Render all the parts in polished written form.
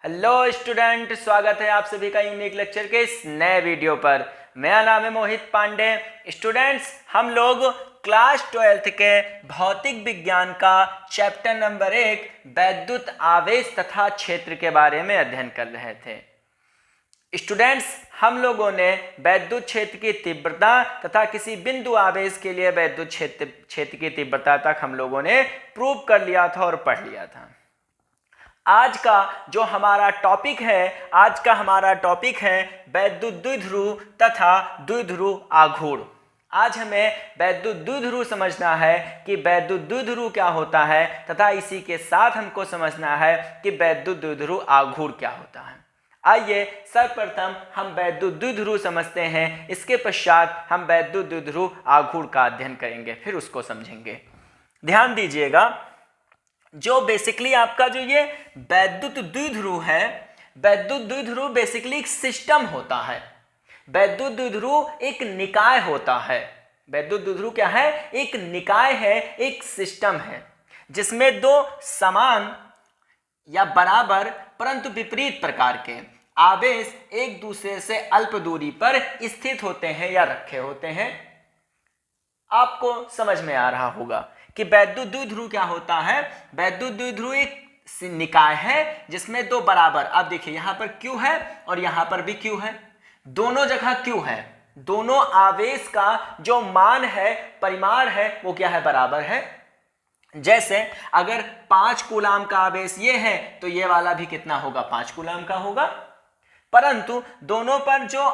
Hello student, स्वागत है आप सभी का यूनिक लेक्चर के इस नए वीडियो पर। मेरा नाम है मोहित पांडे। स्टूडेंट्स, हम लोग क्लास 12th के भौतिक विज्ञान का चैप्टर नंबर 1 वैद्युत आवेश तथा क्षेत्र के बारे में अध्ययन कर रहे थे। स्टूडेंट्स, हम लोगों ने वैद्युत क्षेत्र की तीव्रता तथा किसी बिंदु आवेश के लिए वैद्युत क्षेत्र की तीव्रता तक हम लोगों ने प्रूव कर लिया था और पढ़ लिया था। आज का जो हमारा टॉपिक है वैद्युत द्विध्रुव तथा द्विध्रुव आघूर्ण। आज हमें वैद्युत द्विध्रुव समझना है कि वैद्युत द्विध्रुव क्या होता है तथा इसी के साथ हमको समझना है कि वैद्युत द्विध्रुव आघूर्ण क्या होता है। आइए सर्वप्रथम हम वैद्युत द्विध्रुव समझते हैं, इसके पश्चात हम वैद्युत द्विध्रुव आघूर्ण का अध्ययन करेंगे, फिर उसको समझेंगे। ध्यान दीजिएगा, जो बेसिकली आपका जो ये वैद्युत द्विध्रुव है, वैद्युत द्विध्रुव बेसिकली एक सिस्टम होता है। वैद्युत द्विध्रुव एक निकाय होता है। वैद्युत द्विध्रुव क्या है? एक निकाय है, एक सिस्टम है जिसमें दो समान या बराबर परंतु विपरीत प्रकार के आवेश एक दूसरे से अल्प दूरी पर स्थित होते हैं या रखे होते हैं। आपको समझ में आ रहा होगा कि वैद्युत द्विध्रुव क्या होता है। वैद्युत द्विध्रुव एक निकाय है जिसमें दो बराबर, अब देखिए यहां पर Q है और यहां पर भी Q है, दोनों जगह Q है। दोनों आवेश का जो मान है, परिमाण है, वो क्या है? बराबर है। जैसे अगर 5 कूलाम का आवेश ये है तो ये वाला भी कितना होगा? 5 कूलाम का होगा। परंतु दोनों पर जो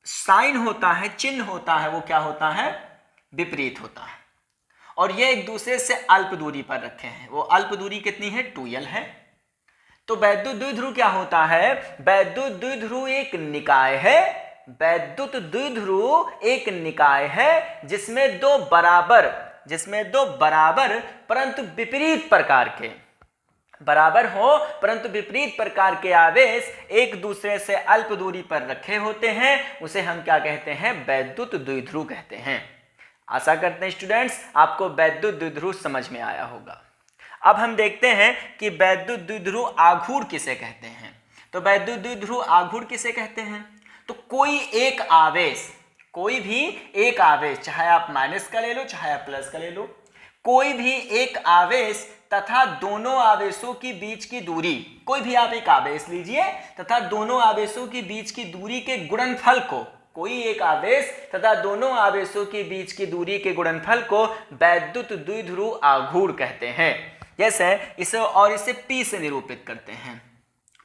साइन होता है, चिन्ह होता है, वो क्या होता है? विपरीत होता है। और ये एक दूसरे से अल्प दूरी पर रखे हैं। वो अल्प दूरी कितनी है? 2l है। तो वैद्युत द्विध्रुव क्या होता है? वैद्युत द्विध्रुव एक निकाय है। वैद्युत द्विध्रुव एक निकाय है जिसमें दो बराबर परंतु विपरीत प्रकार के, बराबर हो परंतु विपरीत प्रकार के आवेश एक दूसरे से अल्प दूरी पर रखे होते हैं। उसे हम क्या कहते हैं? वैद्युत द्विध्रुव कहते हैं। आशा करते हैं स्टूडेंट्स आपको वैद्युत द्विध्रुव समझ में आया होगा। अब हम देखते हैं कि वैद्युत द्विध्रुव आघूर्ण किसे कहते हैं। तो वैद्युत द्विध्रुव आघूर्ण किसे कहते हैं? तो कोई भी एक आवेश, चाहे आप माइनस का ले लो चाहे आप प्लस का ले लो, कोई भी एक आवेश तथा दोनों आवेशों के बीच की दूरी, कोई भी आप एक आवेश लीजिए तथा दोनों आवेशों के बीच की दूरी के गुणनफल को, कोई एक आवेश तथा दोनों आवेशों के बीच की दूरी के गुणनफल को वैद्युत द्विध्रुव आघूर्ण कहते हैं। जैसे इसे P से निरूपित करते हैं।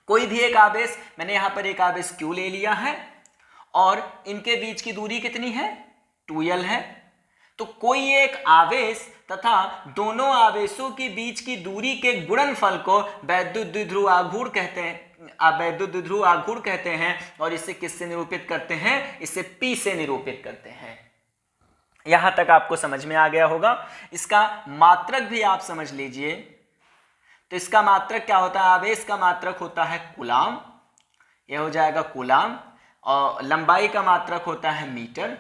कोई भी एक आवेश, मैंने यहां पर एक आवेश Q ले लिया है और इनके बीच की दूरी कितनी है? 2l है। तो कोई एक आवेश तथा दोनों आवेशों के बीच की दूरी के गुणनफल को वैद्युत द्विध्रुव आघूर्ण कहते हैं। वैद्युत द्विध्रुव आघूर्ण कहते हैं। और इसे किससे निरूपित करते हैं? इसे P से निरूपित करते हैं। यहां तक आपको समझ में आ गया होगा। इसका मात्रक भी आप समझ लीजिए। तो इसका मात्रक क्या होता है? आवेश का मात्रक होता है कूलाम, यह हो जाएगा कूलाम, और लंबाई का मात्रक होता है मीटर।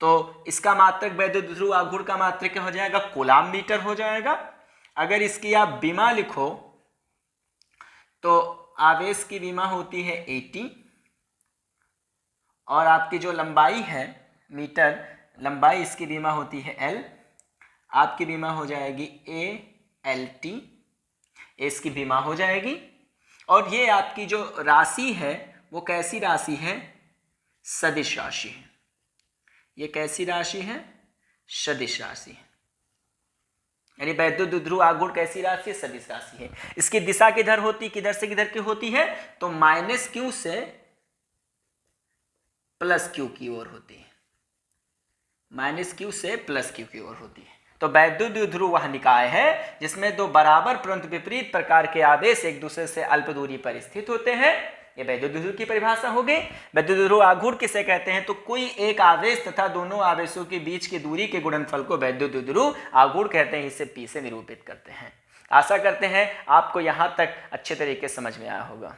तो इसका मात्रक वैद्युत द्विध्रुव आघूर्ण का मात्रक क्या हो जाएगा? कूलाम मीटर हो जाएगा। अगर इसकी आप विमा लिखो तो आवेश की विमा होती है 80 और आपकी जो लंबाई है मीटर, लंबाई इसकी विमा होती है L। आपकी विमा हो जाएगी ALT, इसकी विमा हो जाएगी। और ये आपकी जो राशि है वो कैसी राशि है? सदिश राशि है। ये कैसी राशि है? सदिश राशि है। यानी वैद्युत द्विध्रुव आघूर्ण कैसी राशि है? सदिश राशि है। इसकी दिशा किधर होती, किधर से किधर की होती है? तो -Q से +Q की ओर होती है। -Q से +Q की ओर होती है। तो वैद्युत द्विध्रुव वह निकाय है जिसमें दो बराबर परंतु विपरीत प्रकार के आवेश एक दूसरे से अल्प दूरी पर स्थित होते हैं। ये वैद्युत द्विध्रुव की परिभाषा हो गई। वैद्युत द्विध्रुव आघूर्ण किसे कहते हैं? तो कोई एक आवेश तथा दोनों आवेशों के बीच की दूरी के गुणनफल को वैद्युत द्विध्रुव आघूर्ण कहते हैं। इसे P से निरूपित करते हैं। आशा करते हैं आपको यहाँ तक अच्छे तरीके से समझ में आया होगा।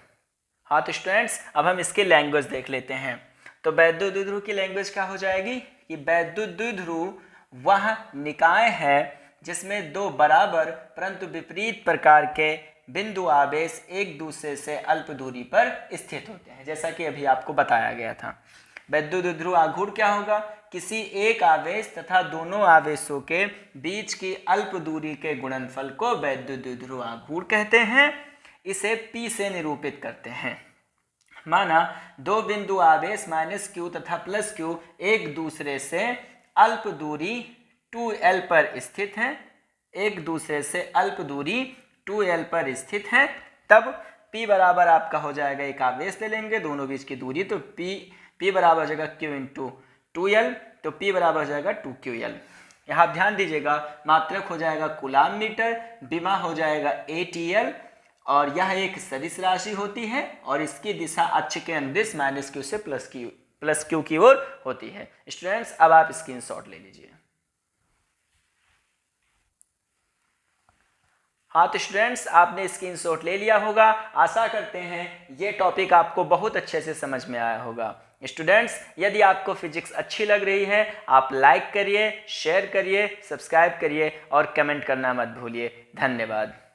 हाँ तो स्टूडेंट्स, अब हम इसकी लैंग्वेज देख लेते हैं। तो वैद्युत द्विध्रुव की लैंग्वेज क्या हो जाएगी कि वैद्युत द्विध्रुव वह निकाय है जिसमें दो बराबर परंतु विपरीत प्रकार के बिंदु आवेश एक दूसरे से अल्प दूरी पर स्थित होते हैं, जैसा कि अभी आपको बताया गया था। वैद्युत द्विध्रुव आघूर्ण क्या होगा? किसी एक आवेश तथा दोनों आवेशों के बीच की अल्प दूरी के गुणनफल को वैद्युत द्विध्रुव आघूर्ण कहते हैं। इसे P से निरूपित करते हैं। माना दो बिंदु आवेश -q तथा +q एक दूसरे से अल्प दूरी 2l पर स्थित हैं, एक दूसरे से अल्प दूरी 2l पर स्थित हैं, तब P बराबर आपका हो जाएगा, एक आवेश ले लेंगे दोनों बीच की दूरी, तो P बराबर हो जाएगा q इंटू 2l, तो P बराबर हो जाएगा 2ql। यहाँ ध्यान दीजिएगा, मात्रक हो जाएगा कूलाम मीटर, विमा हो जाएगा ATL, और यह एक सदिश राशि होती है और इसकी दिशा अक्ष के अनुदिश -q से +q की ओर होती है। स्टूडेंट्स, अब आप स्क्रीनशॉट ले लीजिए। हाँ तो स्टूडेंट्स, आपने स्क्रीनशॉट ले लिया होगा। आशा करते हैं ये टॉपिक आपको बहुत अच्छे से समझ में आया होगा। स्टूडेंट्स, यदि आपको फिजिक्स अच्छी लग रही है, आप लाइक करिए, शेयर करिए, सब्सक्राइब करिए और कमेंट करना मत भूलिए। धन्यवाद।